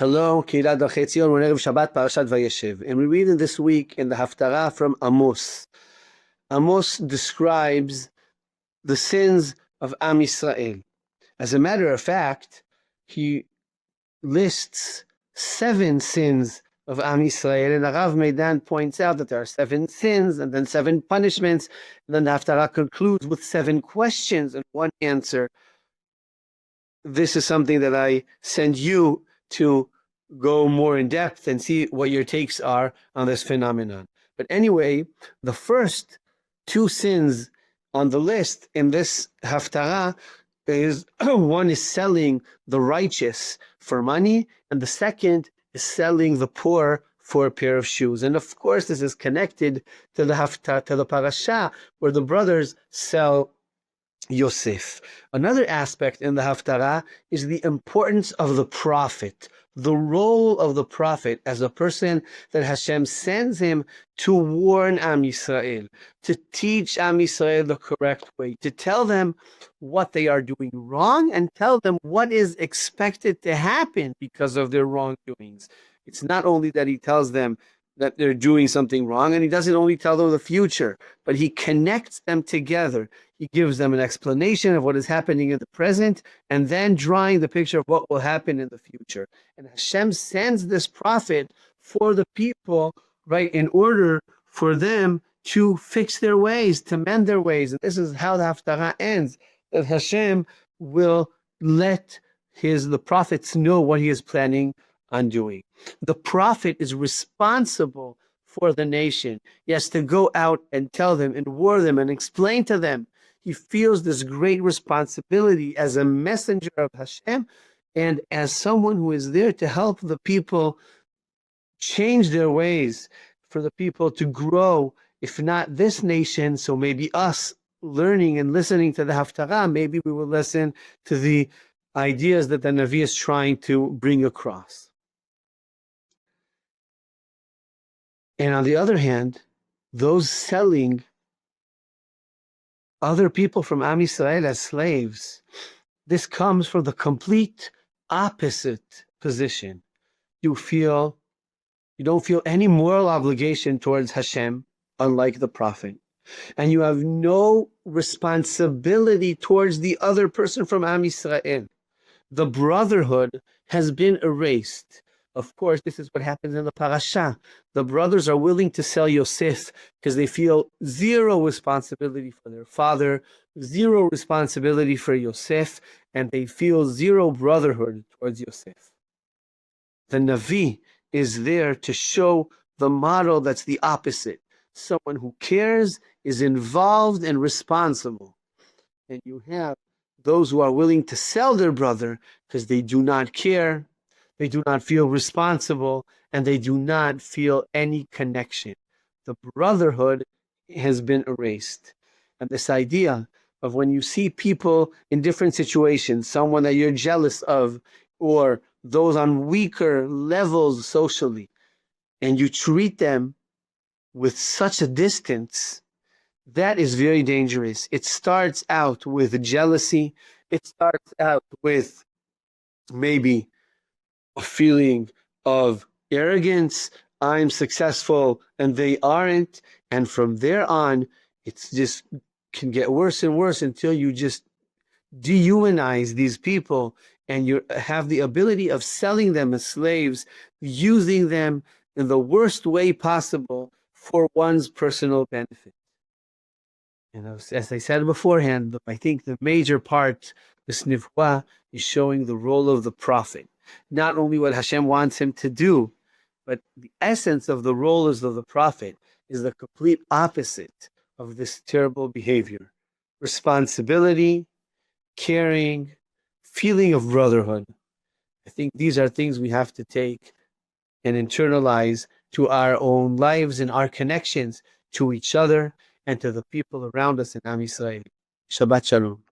Hello, Kehilat Darchei Tzion, we're in Shabbat, Parashat Vayeshev. And we're reading this week in the Haftarah from Amos. Amos describes the sins of Am Yisrael. As a matter of fact, he lists 7 sins of Am Yisrael, and the Rav Modiin points out that there are 7 sins and then 7 punishments, and then the Haftarah concludes with 7 questions and 1 answer. This is something that I send you to go more in depth and see what your takes are on this phenomenon. But anyway, the first 2 sins on the list in this haftarah is one is selling the righteous for money, and the second is selling the poor for a pair of shoes. And of course, this is connected to the haftarah, to the parasha, where the brothers sell Yosef. Another aspect in the Haftarah is the importance of the prophet, the role of the prophet as a person that Hashem sends him to warn Am Yisrael, to teach Am Yisrael the correct way, to tell them what they are doing wrong and tell them what is expected to happen because of their wrongdoings. It's not only that he tells them that they're doing something wrong, and he doesn't only tell them the future, but he connects them together. He gives them an explanation of what is happening in the present, and then drawing the picture of what will happen in the future. And Hashem sends this prophet for the people, right, in order for them to fix their ways, to mend their ways. And this is how the Haftarah ends, that Hashem will let the prophets know what he is planning on doing. The prophet is responsible for the nation. He has to go out and tell them and warn them and explain to them. He feels this great responsibility as a messenger of Hashem and as someone who is there to help the people change their ways, for the people to grow. If not this nation, so maybe us learning and listening to the Haftarah, maybe we will listen to the ideas that the Navi is trying to bring across. And on the other hand, those selling other people from Am Yisrael as slaves, this comes from the complete opposite position. You don't feel any moral obligation towards Hashem, unlike the prophet. And you have no responsibility towards the other person from Am Yisrael. The brotherhood has been erased. Of course, this is what happens in the parasha. The brothers are willing to sell Yosef because they feel zero responsibility for their father, zero responsibility for Yosef, and they feel zero brotherhood towards Yosef. The Navi is there to show the model that's the opposite. Someone who cares, is involved, and responsible. And you have those who are willing to sell their brother because they do not care, they do not feel responsible, and they do not feel any connection. The brotherhood has been erased. And this idea of when you see people in different situations, someone that you're jealous of, or those on weaker levels socially, and you treat them with such a distance, that is very dangerous. It starts out with jealousy. It starts out with maybe a feeling of arrogance. I'm successful and they aren't. And from there on, it's just can get worse and worse until you just dehumanize these people and you have the ability of selling them as slaves, using them in the worst way possible for one's personal benefit. And as I said beforehand, I think the major part, this nivua, is showing the role of the prophet. Not only what Hashem wants him to do, but the essence of the role of the prophet is the complete opposite of this terrible behavior. Responsibility, caring, feeling of brotherhood. I think these are things we have to take and internalize to our own lives and our connections to each other and to the people around us in Am Yisrael. Shabbat Shalom.